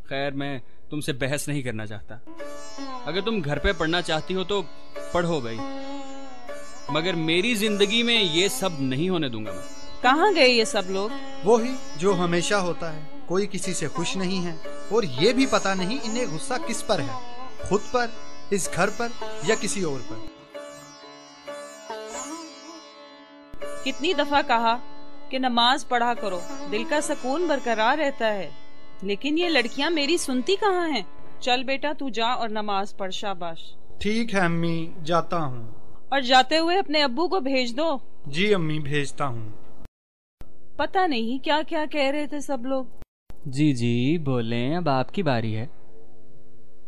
खैर, मैं तुमसे बहस नहीं करना चाहता। अगर तुम घर पे पढ़ना चाहती हो तो पढ़ो भाई, मगर मेरी जिंदगी में ये सब नहीं होने दूंगा मैं। कहाँ गए ये सब लोग? वो ही जो हमेशा होता है, कोई किसी से खुश नहीं है और ये भी पता नहीं इन्हें गुस्सा किस पर है, खुद पर, इस घर पर या किसी और पर। कितनी दफा कहा कि नमाज पढ़ा करो, दिल का सुकून बरकरार रहता है, लेकिन ये लड़कियां मेरी सुनती कहाँ हैं? चल बेटा तू जा और नमाज पढ़, शाबाश। ठीक है अम्मी, जाता हूँ। और जाते हुए अपने अब्बू को भेज दो। जी अम्मी, भेजता हूँ। पता नहीं क्या क्या कह रहे थे सब लोग। जी जी बोलें, अब आपकी बारी है।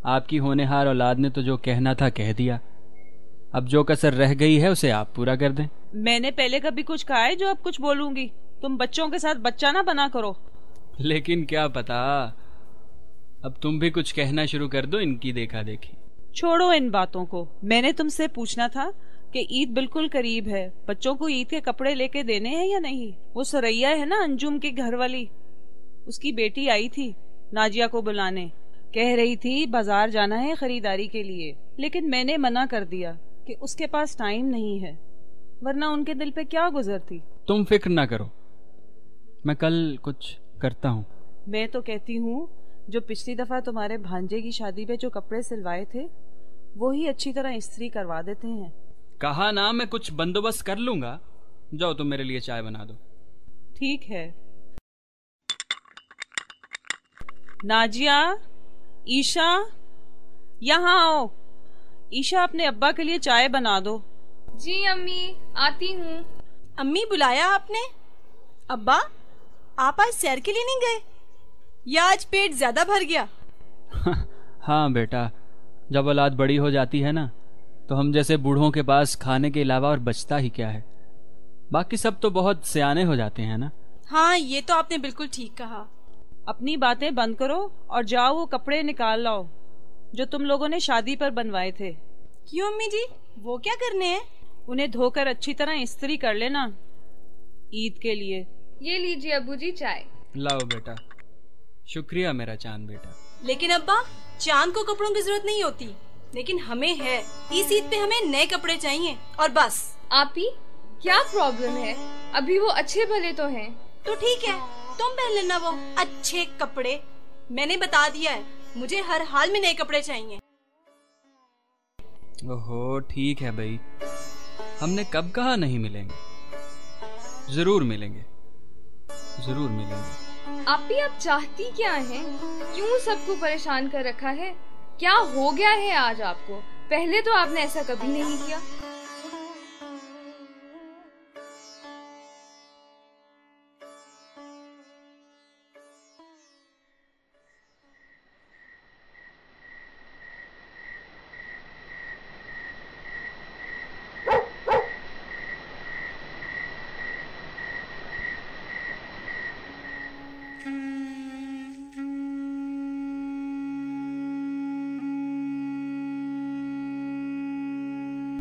आपकी होनेहार औलाद ने तो जो कहना था कह दिया, अब जो कसर रह गई है उसे आप पूरा कर दें। मैंने पहले कभी कुछ कहा है जो अब कुछ बोलूंगी? तुम बच्चों के साथ बच्चा ना बना करो। लेकिन क्या पता, अब तुम भी कुछ कहना शुरू कर दो इनकी देखा देखी। छोड़ो इन बातों को। मैंने तुमसे पूछना था कि ईद बिल्कुल करीब है, बच्चों को ईद के कपड़े लेके देने हैं या नहीं? वो सरैया है ना अंजुम की घर वाली, उसकी बेटी आई थी नाजिया को बुलाने, कह रही थी बाजार जाना है खरीदारी के लिए, लेकिन मैंने मना कर दिया कि उसके पास टाइम नहीं है, वरना उनके दिल पे क्या गुजरती। तुम फिक्र ना करो, मैं कल कुछ करता हूँ। मैं तो कहती हूँ जो पिछली दफा तुम्हारे भांजे की शादी पे जो कपड़े सिलवाए थे वो ही अच्छी तरह इस्त्री करवा देते हैं। कहा ना, मैं कुछ बंदोबस्त कर लूंगा। जाओ तुम मेरे लिए चाय बना दो। ठीक है। नाजिया, ईशा, यहाँ आओ। ईशा, अपने अब्बा के लिए चाय बना दो। जी अम्मी, आती हूँ। अम्मी, बुलाया आपने? अब्बा, आप आज सैर के लिए नहीं गए या आज पेट ज्यादा भर गया? हाँ बेटा, जब औलाद बड़ी हो जाती है ना तो हम जैसे बूढ़ों के पास खाने के अलावा और बचता ही क्या है। बाकी सब तो बहुत सियाने हो जाते हैं ना। हाँ, ये तो आपने बिल्कुल ठीक कहा। अपनी बातें बंद करो और जाओ वो कपड़े निकाल लाओ जो तुम लोगों ने शादी पर बनवाए थे। क्यों अम्मी जी, वो क्या करने हैं? उन्हें धोकर अच्छी तरह इस्त्री कर लेना ईद के लिए। ये लीजिए अब्बू जी चाय। लाओ बेटा। शुक्रिया मेरा चांद बेटा। लेकिन अब्बा, चांद को कपड़ों की जरूरत नहीं होती, लेकिन हमें है। इस ईद पे हमें नए कपड़े चाहिए और बस। आपी, क्या प्रॉब्लम है? अभी वो अच्छे भले तो हैं। तो ठीक है, तुम पहन लेना वो अच्छे कपड़े। मैंने बता दिया है, मुझे हर हाल में नए कपड़े चाहिए। ओहो ठीक है भाई, हमने कब कहा नहीं मिलेंगे। जरूर मिलेंगे, जरूर मिलेंगे। आपी, आप चाहती क्या हैं? क्यों सबको परेशान कर रखा है? क्या हो गया है आज आपको? पहले तो आपने ऐसा कभी नहीं किया।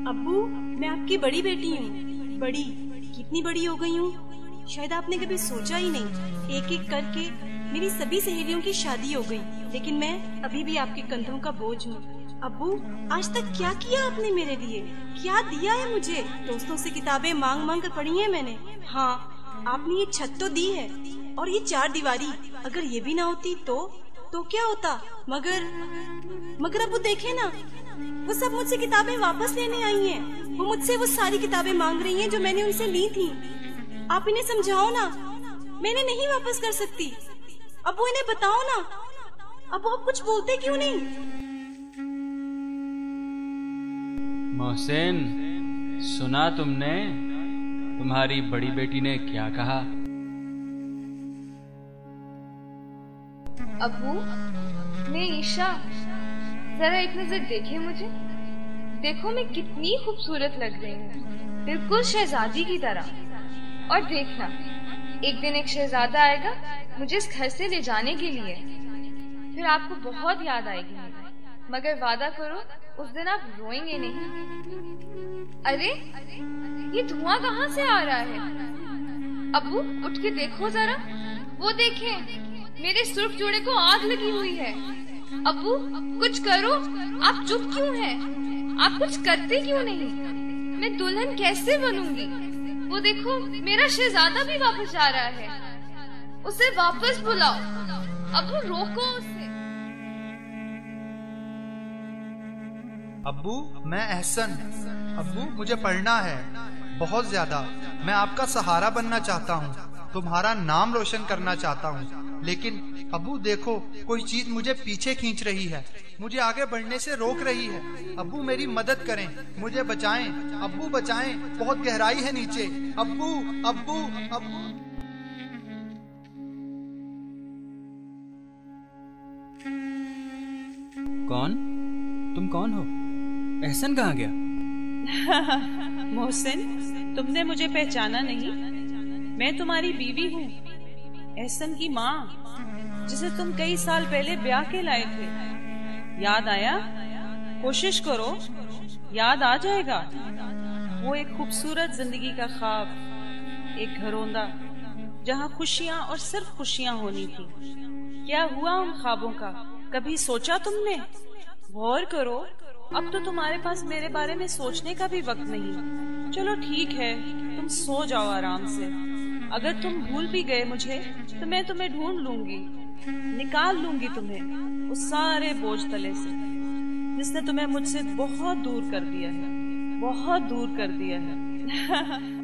अब्बू, मैं आपकी बड़ी बेटी हूँ। बड़ी, कितनी बड़ी हो गई हूँ शायद आपने कभी सोचा ही नहीं। एक एक करके मेरी सभी सहेलियों की शादी हो गई, लेकिन मैं अभी भी आपके कंधों का बोझ हूँ। अब्बू, आज तक क्या किया आपने मेरे लिए? क्या दिया है मुझे? दोस्तों से किताबें मांग मांग कर पढ़ी है मैंने। हाँ, आपने ये छत तो दी है और ये चार दीवारी, अगर ये भी ना होती तो क्या होता? मगर अब्बू देखे ना, वो सब मुझसे किताबें वापस लेने आई हैं। वो मुझसे वो सारी किताबें मांग रही हैं जो मैंने उनसे ली थी। आप इन्हें समझाओ ना, मैं इन्हें नहीं वापस कर सकती। अब्बू, इन्हें बताओ ना। अब्बू, आप कुछ बोलते क्यों नहीं? मोहसिन, सुना तुमने? तुम्हारी बड़ी बेटी ने क्या कहा? अब्बू, मैं ईशा, जरा एक नजर देखे मुझे। देखो मैं कितनी खूबसूरत लग रही हूँ, बिल्कुल शहजादी की तरह। और देखना, एक दिन एक शहजादा आएगा मुझे इस घर से ले जाने के लिए, फिर आपको बहुत याद आएगी मेरी। मगर वादा करो उस दिन आप रोएंगे नहीं। अरे ये धुआं कहाँ से आ रहा है? अब्बू, उठ के देखो जरा, वो देखें, मेरे सुर्ख जोड़े को आग लगी हुई है। अब्बू कुछ करो, आप चुप क्यों हैं? आप कुछ करते क्यों नहीं? मैं दुल्हन कैसे बनूंगी? वो देखो, मेरा शहजादा भी वापस जा रहा है। उसे वापस बुलाओ। अब्बू रोको उसे। अब्बू, मैं एहसन। अब्बू, मुझे पढ़ना है बहुत ज्यादा। मैं आपका सहारा बनना चाहता हूँ, तुम्हारा नाम रोशन करना चाहता हूँ। लेकिन अब्बू देखो, कोई चीज मुझे पीछे खींच रही है, मुझे आगे बढ़ने से रोक रही है। अब्बू मेरी मदद करें, मुझे बचाएं। अब्बू बचाएं, बहुत गहराई है नीचे। अब्बू अब्बू अब्बू। कौन? तुम कौन हो? एहसन कहाँ गया? मोहसिन, तुमने मुझे पहचाना नहीं? मैं तुम्हारी बीवी हूँ, एहसन की माँ, जिसे तुम कई साल पहले ब्याह के लाए थे। याद आया? कोशिश करो, याद आ जाएगा। वो एक खूबसूरत जिंदगी का ख्वाब, एक घरौंदा जहाँ खुशियाँ और सिर्फ खुशियाँ होनी थी। क्या हुआ उन ख्वाबों का? कभी सोचा तुमने? गौर करो, अब तो तुम्हारे पास मेरे बारे में सोचने का भी वक्त नहीं। चलो ठीक है, तुम सो जाओ आराम से। अगर तुम भूल भी गए मुझे, तो मैं तुम्हें ढूंढ लूंगी, निकाल लूंगी तुम्हें उस सारे बोझ तले से जिसने तुम्हें मुझसे बहुत दूर कर दिया है, बहुत दूर कर दिया है।